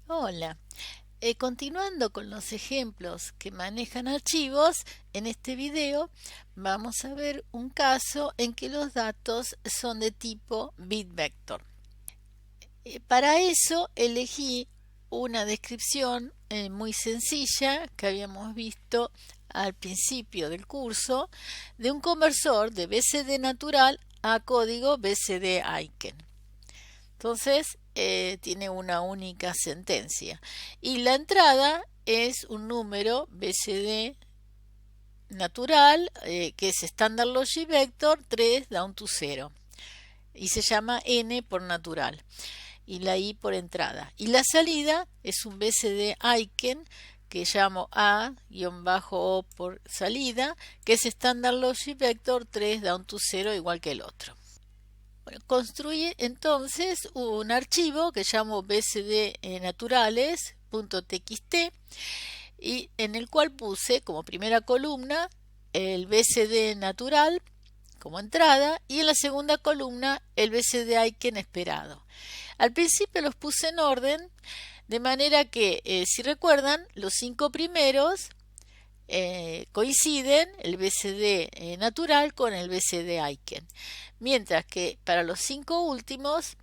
Hola. Continuando con los ejemplos que manejan archivos, en este video vamos a ver un caso en que los datos son de tipo bit-vector. Para eso elegí una descripción muy sencilla que habíamos visto al principio del curso de un conversor de BCD natural a código BCD Aiken. Entonces, tiene una única sentencia. Y la entrada es un número BCD natural, que es Standard Logic Vector 3 down to 0. Y se llama N por natural. Y la I por entrada. Y la salida es un BCD Aiken, que llamo A-O por salida, que es Standard Logic Vector 3 down to 0 igual que el otro. Bueno, construye entonces un archivo que llamo bcd naturales.txt y en el cual puse como primera columna el bcd natural como entrada y en la segunda columna el bcd aiken esperado. Al principio los puse en orden de manera que, si recuerdan, los 5 primeros coinciden el BCD natural con el BCD Aiken, mientras que para los 5 últimos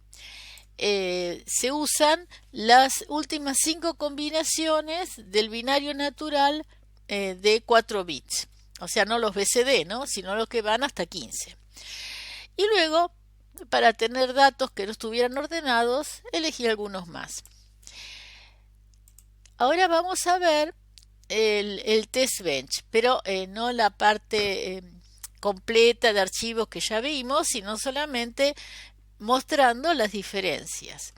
se usan las últimas 5 combinaciones del binario natural de 4 bits, o sea, no los BCD, ¿no? Sino los que van hasta 15. Y luego, para tener datos que no estuvieran ordenados, elegí algunos más. Ahora vamos a ver el test bench, pero no la parte completa de archivos que ya vimos, sino solamente mostrando las diferencias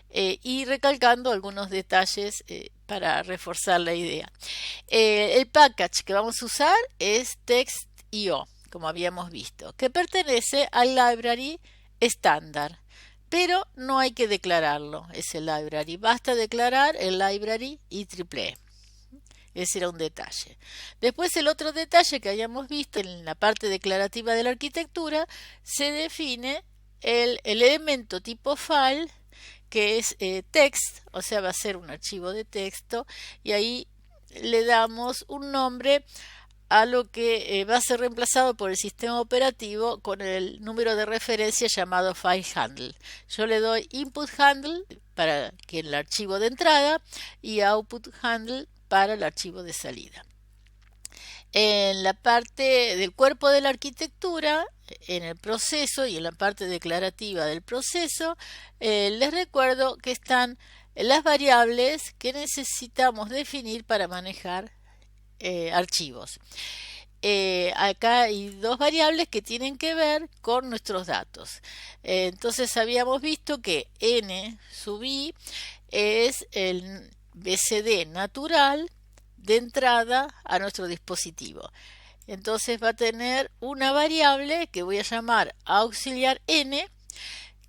y recalcando algunos detalles para reforzar la idea. El package que vamos a usar es text.io, como habíamos visto, que pertenece al library estándar. Pero no hay que declararlo, ese library. Basta declarar el library IEEE. Ese era un detalle. Después el otro detalle que habíamos visto en la parte declarativa de la arquitectura, se define el elemento tipo file, que es text, o sea, va a ser un archivo de texto, y ahí le damos un nombre a lo que va a ser reemplazado por el sistema operativo con el número de referencia llamado file handle. Yo le doy input handle para que el archivo de entrada y output handle para el archivo de salida. En la parte del cuerpo de la arquitectura, en el proceso y en la parte declarativa del proceso, les recuerdo que están las variables que necesitamos definir para manejar archivos. Acá hay dos variables que tienen que ver con nuestros datos. Entonces habíamos visto que n sub i es el BCD natural de entrada a nuestro dispositivo. Entonces va a tener una variable que voy a llamar auxiliar n,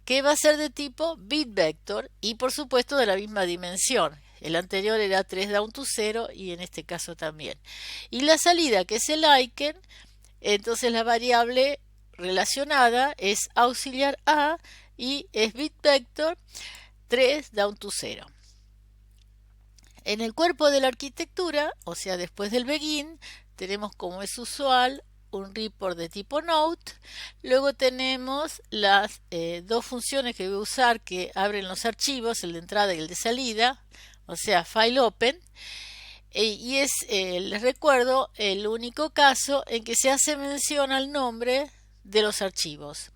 que va a ser de tipo bit-vector y por supuesto de la misma dimensión. El anterior era 3 down to 0 y en este caso también. Y la salida, que es el aiken, entonces la variable relacionada es auxiliar a y es bit-vector 3 down to 0. En el cuerpo de la arquitectura, o sea, después del begin, tenemos, como es usual, un report de tipo note. Luego tenemos las dos funciones que voy a usar que abren los archivos, el de entrada y el de salida, o sea, file open. Y es, les recuerdo, el único caso en que se hace mención al nombre de los archivos.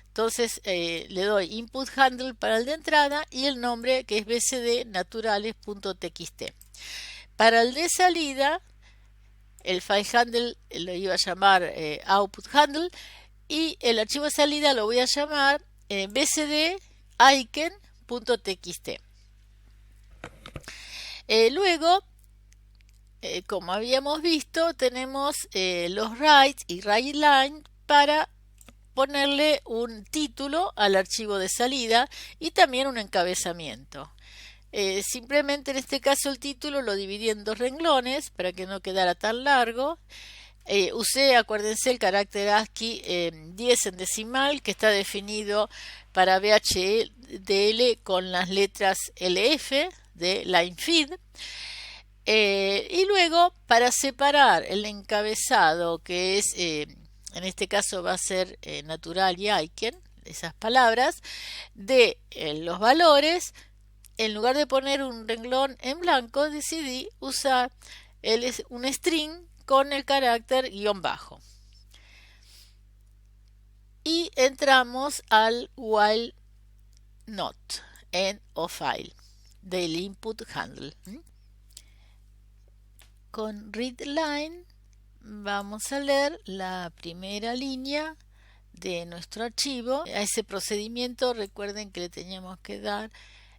Entonces le doy input handle para el de entrada y el nombre, que es bcd naturales.txt. Para el de salida, el file handle lo iba a llamar output handle y el archivo de salida lo voy a llamar bcd aiken.txt. Luego, como habíamos visto, tenemos los write y write line para ponerle un título al archivo de salida y también un encabezamiento. Simplemente en este caso el título lo dividí en dos renglones para que no quedara tan largo. Usé, acuérdense, el carácter ASCII 10 en decimal, que está definido para VHDL con las letras LF de line feed. Y luego, para separar el encabezado, que es, en este caso va a ser natural y icon, esas palabras, de los valores, en lugar de poner un renglón en blanco, decidí usar un string con el carácter guión bajo. Y entramos al while not, end of file, del input handle. Con readLine vamos a leer la primera línea de nuestro archivo. A ese procedimiento recuerden que le teníamos que dar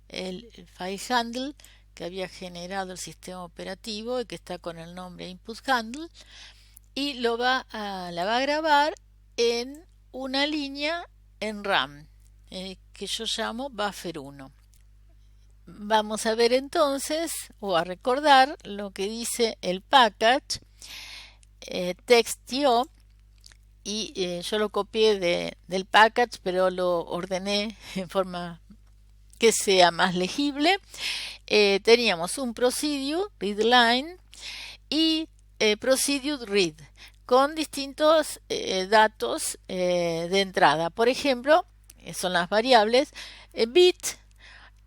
el file handle que había generado el sistema operativo y que está con el nombre input handle, y la va a grabar en una línea en RAM que yo llamo buffer 1. Vamos a ver entonces, o a recordar, lo que dice el package text.io, y yo lo copié del package, pero lo ordené en forma que sea más legible. Teníamos un procedure readLine y procedure read con distintos datos de entrada. Por ejemplo, son las variables bit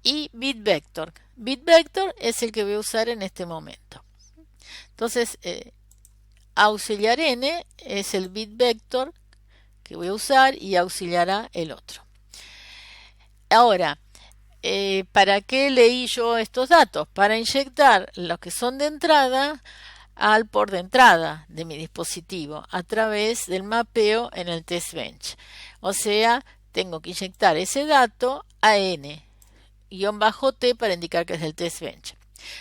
y bitVector. BitVector es el que voy a usar en este momento. Entonces, auxiliar n es el bitVector que voy a usar y auxiliará el otro. Ahora, ¿para qué leí yo estos datos? Para inyectar los que son de entrada al port de entrada de mi dispositivo a través del mapeo en el testbench. O sea, tengo que inyectar ese dato a n-t para indicar que es del testbench.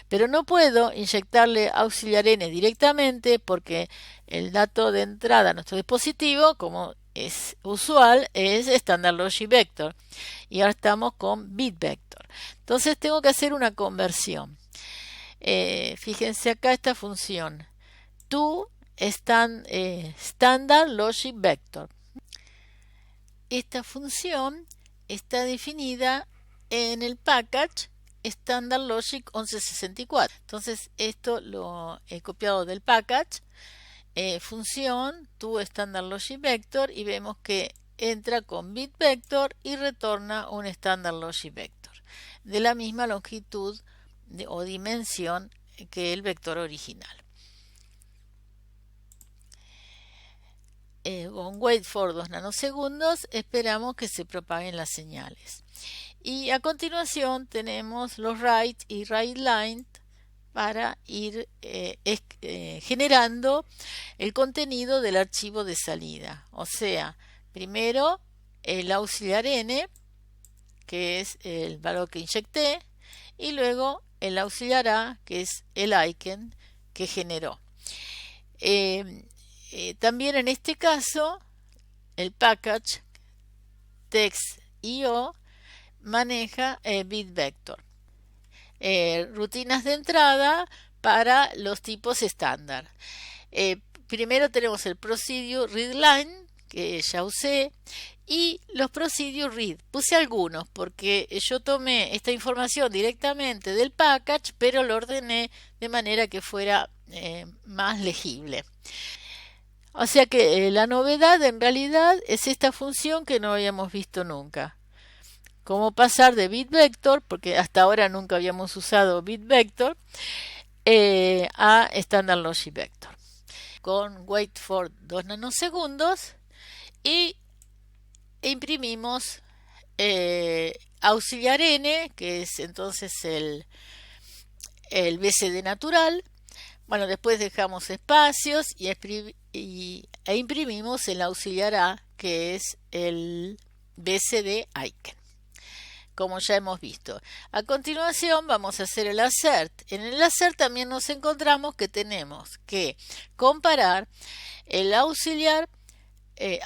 Pero no puedo inyectarle auxiliar n directamente porque el dato de entrada a nuestro dispositivo, como es usual, es Standard Logic Vector. Y ahora estamos con bitVector. Entonces tengo que hacer una conversión. Fíjense acá esta función. To Standard Logic Vector. Esta función está definida en el package Standard Logic 1164. Entonces esto lo he copiado del package, función to Standard Logic Vector, y vemos que entra con bitVector y retorna un Standard Logic Vector de la misma longitud o dimensión que el vector original. Con wait for 2 nanosegundos esperamos que se propaguen las señales. Y a continuación tenemos los write y writeLine para ir generando el contenido del archivo de salida. O sea, primero el auxiliar n, que es el valor que inyecté, y luego el auxiliar a, que es el icon que generó. También en este caso, el package text.io maneja bitVector. Rutinas de entrada para los tipos estándar. Primero tenemos el procedure readLine, que ya usé, y los procedure read. Puse algunos porque yo tomé esta información directamente del package, pero lo ordené de manera que fuera más legible. O sea que la novedad en realidad es esta función que no habíamos visto nunca. Cómo pasar de bitVector, porque hasta ahora nunca habíamos usado bitVector, a Standard Logic Vector. Con wait for 2 nanosegundos y imprimimos auxiliar n, que es entonces el BCD natural. Bueno, después dejamos espacios e imprimimos el auxiliar a, que es el BCD icon, como ya hemos visto. A continuación vamos a hacer el assert. En el assert también nos encontramos que tenemos que comparar el auxiliar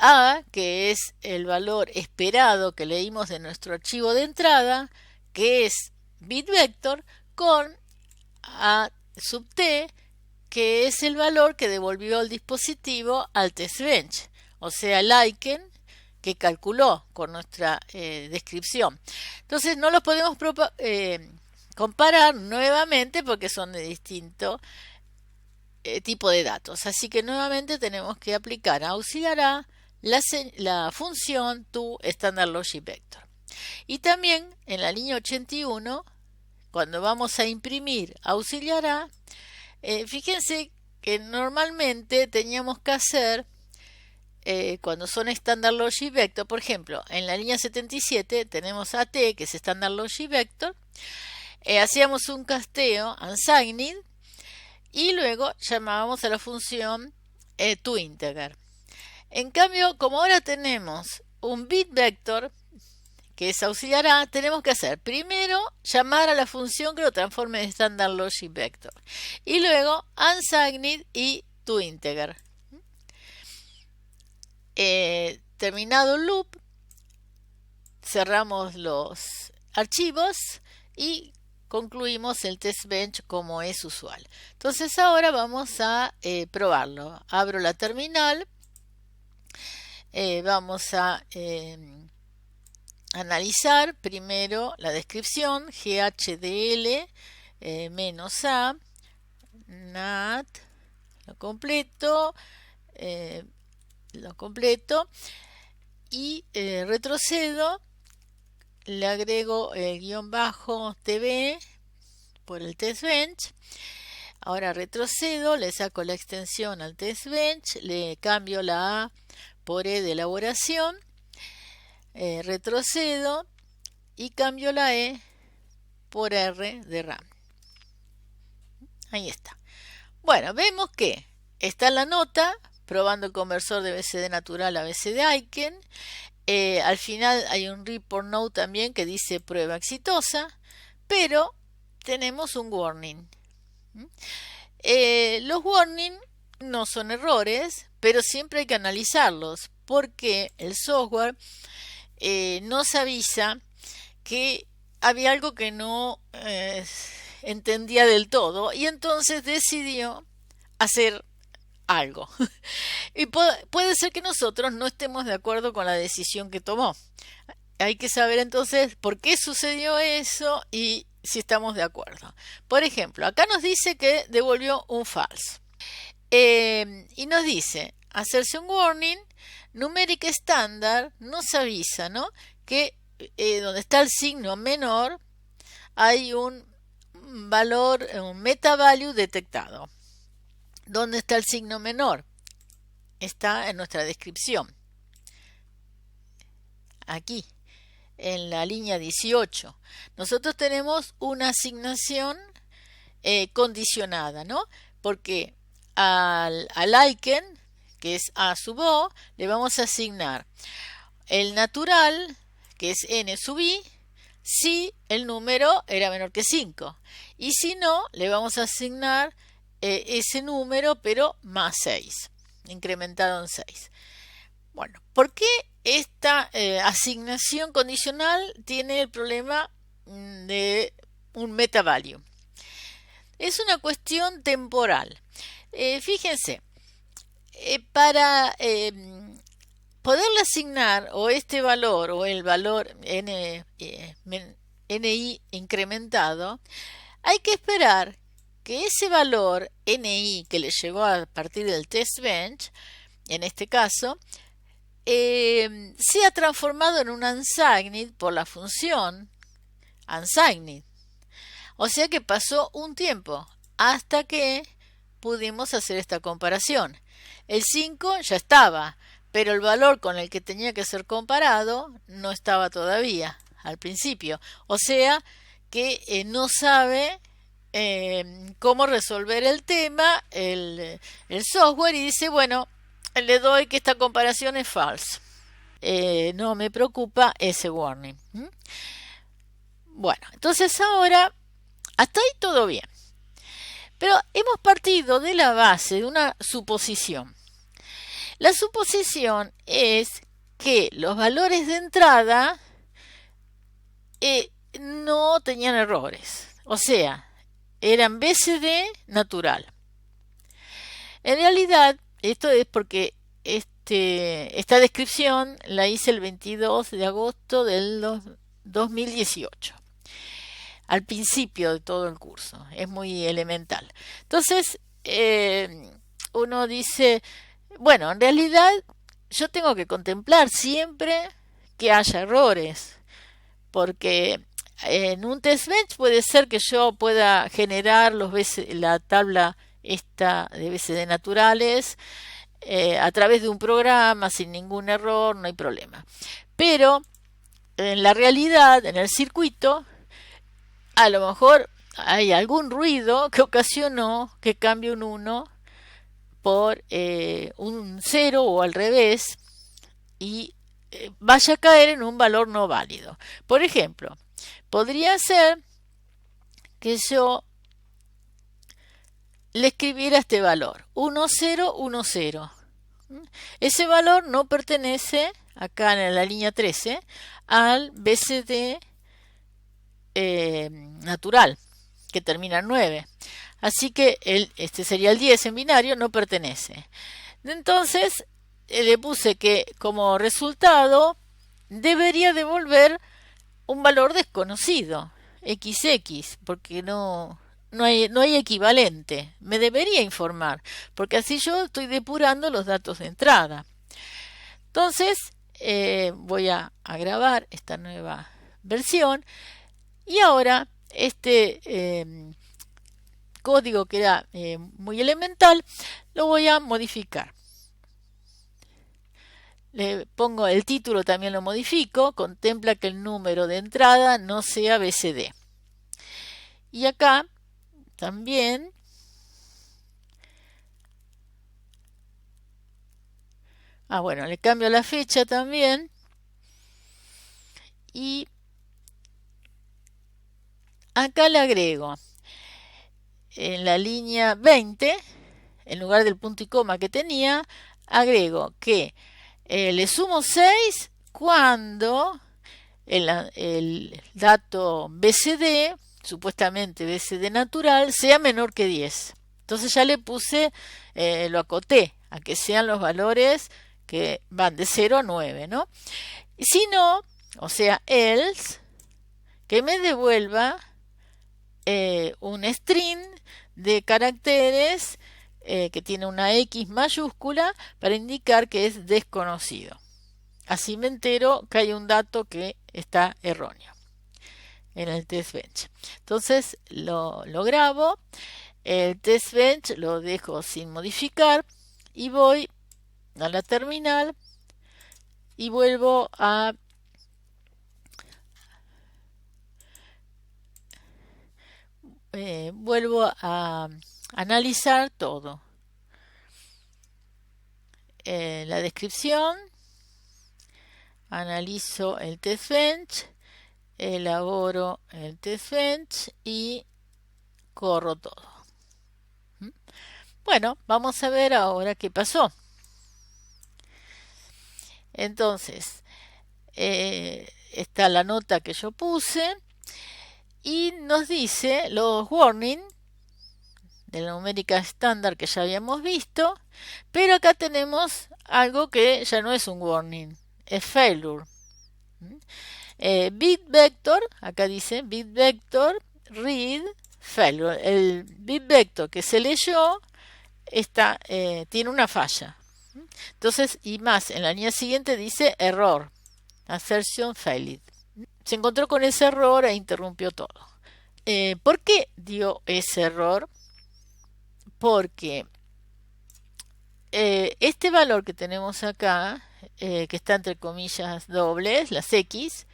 a, que es el valor esperado que leímos de nuestro archivo de entrada, que es bitVector, con a sub t, que es el valor que devolvió el dispositivo al testbench, o sea, el icon que calculó con nuestra descripción. Entonces no los podemos comparar nuevamente porque son de distinto tipo de datos. Así que nuevamente tenemos que aplicar a auxiliar a la función to standard logic vector. Y también en la línea 81, cuando vamos a imprimir auxiliar a, fíjense que normalmente teníamos que hacer, cuando son standard logic vector, por ejemplo, en la línea 77 tenemos AT, que es standard logic vector, hacíamos un casteo unsigned y luego llamábamos a la función toInteger. En cambio, como ahora tenemos un bit vector, que es auxiliar a, tenemos que hacer primero llamar a la función que lo transforme en standard logic vector y luego unsigned y toInteger. Terminado el loop, cerramos los archivos y concluimos el test bench como es usual. Entonces ahora vamos a probarlo. Abro la terminal, vamos a analizar primero la descripción GHDL -A NAT, lo completo y retrocedo, le agrego el guión bajo TB por el test bench. Ahora retrocedo, le saco la extensión al test bench, le cambio la A por E de elaboración, retrocedo y cambio la E por R de RAM. Ahí está. Bueno, vemos que está la nota probando el conversor de BCD natural a BCD Aiken. Al final hay un report note también que dice prueba exitosa, pero tenemos un warning. Los warnings no son errores, pero siempre hay que analizarlos porque el software nos avisa que había algo que no entendía del todo y entonces decidió hacer algo. Y puede ser que nosotros no estemos de acuerdo con la decisión que tomó. Hay que saber entonces por qué sucedió eso y si estamos de acuerdo. Por ejemplo, acá nos dice que devolvió un false. Y nos dice, hacerse un warning, numeric standard nos avisa, ¿no?, que donde está el signo menor hay un valor, un meta value detectado. ¿Dónde está el signo menor? Está en nuestra descripción. Aquí, en la línea 18. Nosotros tenemos una asignación condicionada, ¿no? Porque al Aiken, que es A sub O, le vamos a asignar el natural, que es N sub I, si el número era menor que 5. Y si no, le vamos a asignar ese número, pero más 6, incrementado en 6. Bueno, ¿por qué esta asignación condicional tiene el problema de un meta value? Es una cuestión temporal. Fíjense, para poderle asignar o este valor o el valor NI incrementado, hay que esperar que ese valor NI que le llegó a partir del test bench, en este caso, sea transformado en un unsigned por la función unsigned. O sea que pasó un tiempo hasta que pudimos hacer esta comparación. El 5 ya estaba, pero el valor con el que tenía que ser comparado no estaba todavía al principio. O sea que no sabe cómo resolver el tema el software y dice, bueno, le doy que esta comparación es falsa. No me preocupa ese warning. Bueno, entonces ahora hasta ahí todo bien. Pero hemos partido de la base de una suposición. La suposición es que los valores de entrada no tenían errores. O sea, eran BCD natural. En realidad, esto es porque esta descripción la hice el 22 de agosto del 2018. al principio de todo el curso, es muy elemental. Entonces, uno dice, bueno, en realidad yo tengo que contemplar siempre que haya errores, porque en un test bench puede ser que yo pueda generar la tabla esta de BCD naturales a través de un programa sin ningún error, no hay problema. Pero en la realidad, en el circuito, a lo mejor hay algún ruido que ocasionó que cambie un 1 por un 0 o al revés y vaya a caer en un valor no válido. Por ejemplo, podría ser que yo le escribiera este valor 1010. Ese valor no pertenece, acá en la línea 13, al BCD natural, que termina en 9. Así que este sería el 10 en binario, no pertenece. Entonces, le puse que como resultado debería devolver un valor desconocido, XX, porque no hay equivalente. Me debería informar, porque así yo estoy depurando los datos de entrada. Entonces, voy a grabar esta nueva versión y ahora este código que era muy elemental lo voy a modificar. Le pongo el título, también lo modifico, contempla que el número de entrada no sea BCD. Y acá también bueno, le cambio la fecha también y acá le agrego en la línea 20, en lugar del punto y coma que tenía, agrego que le sumo 6 cuando el dato BCD, supuestamente BCD natural, sea menor que 10. Entonces ya le puse, lo acoté a que sean los valores que van de 0 a 9, ¿no? Y si no, o sea, else, que me devuelva un string de caracteres que tiene una X mayúscula para indicar que es desconocido. Así me entero que hay un dato que está erróneo en el test bench. Entonces lo grabo, el test bench lo dejo sin modificar y voy a la terminal y vuelvo a analizar todo. La descripción, analizo el test bench, elaboro el test bench y corro todo. Bueno, vamos a ver ahora qué pasó. Entonces, está la nota que yo puse y nos dice los warning de la numérica estándar que ya habíamos visto, pero acá tenemos algo que ya no es un warning, es failure. Bit vector, acá dice bit vector read failure. El bit vector que se leyó tiene una falla. Entonces, y más, en la línea siguiente dice error, assertion failed. Se encontró con ese error e interrumpió todo. ¿Por qué dio ese error? Porque este valor que tenemos acá, que está entre comillas dobles, las X,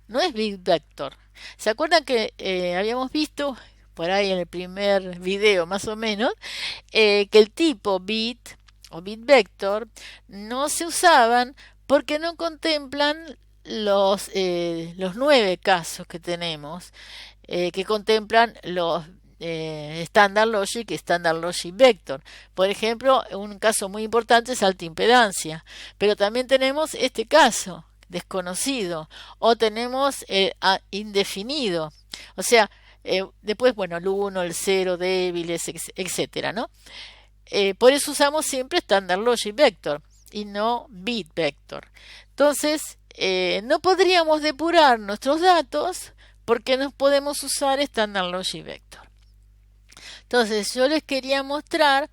no es bit vector. ¿Se acuerdan que habíamos visto por ahí en el primer video más o menos que el tipo bit o bit vector no se usaban porque no contemplan los 9 casos que tenemos que contemplan los Standard Logic y Standard Logic Vector. Por ejemplo, un caso muy importante es alta impedancia, pero también tenemos este caso desconocido o tenemos indefinido, o sea, después, bueno, el 1, el 0, débiles, etcétera, ¿no? Por eso usamos siempre Standard Logic Vector y no Bit Vector. Entonces, no podríamos depurar nuestros datos porque no podemos usar Standard Logic Vector. Entonces yo les quería mostrar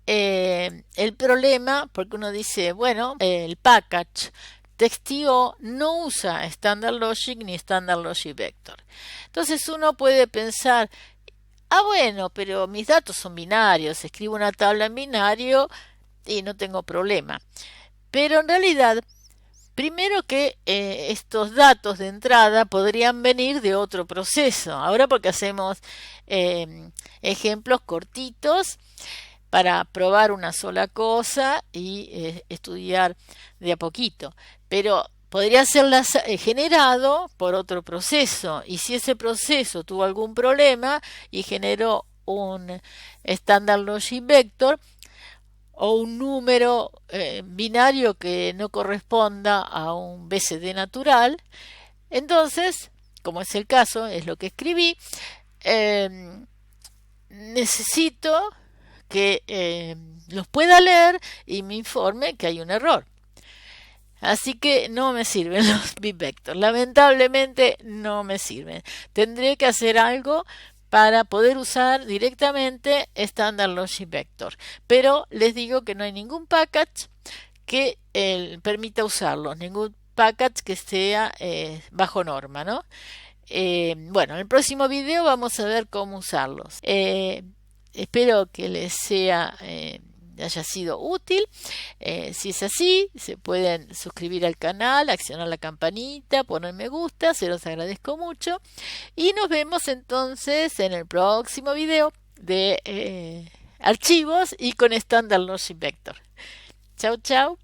el problema, porque uno dice, bueno, el package TextIO no usa Standard Logic ni Standard Logic Vector. Entonces uno puede pensar, bueno, pero mis datos son binarios, escribo una tabla en binario y no tengo problema. Pero en realidad, primero que estos datos de entrada podrían venir de otro proceso. Ahora porque hacemos ejemplos cortitos para probar una sola cosa y estudiar de a poquito. Pero podría ser generado por otro proceso, y si ese proceso tuvo algún problema y generó un Standard Logic Vector o un número binario que no corresponda a un BCD natural, entonces, como es el caso, es lo que escribí, necesito que los pueda leer y me informe que hay un error. Así que no me sirven los BitVector. Lamentablemente no me sirven. Tendré que hacer algo para poder usar directamente Standard Logic Vector. Pero les digo que no hay ningún package que permita usarlo. Ningún package que sea bajo norma, ¿no? Bueno, en el próximo video vamos a ver cómo usarlos. Espero que les haya sido útil. Si es así, se pueden suscribir al canal, accionar la campanita, poner me gusta, se los agradezco mucho. Y nos vemos entonces en el próximo video de archivos y con Standard Logic Vector. Chau, chau.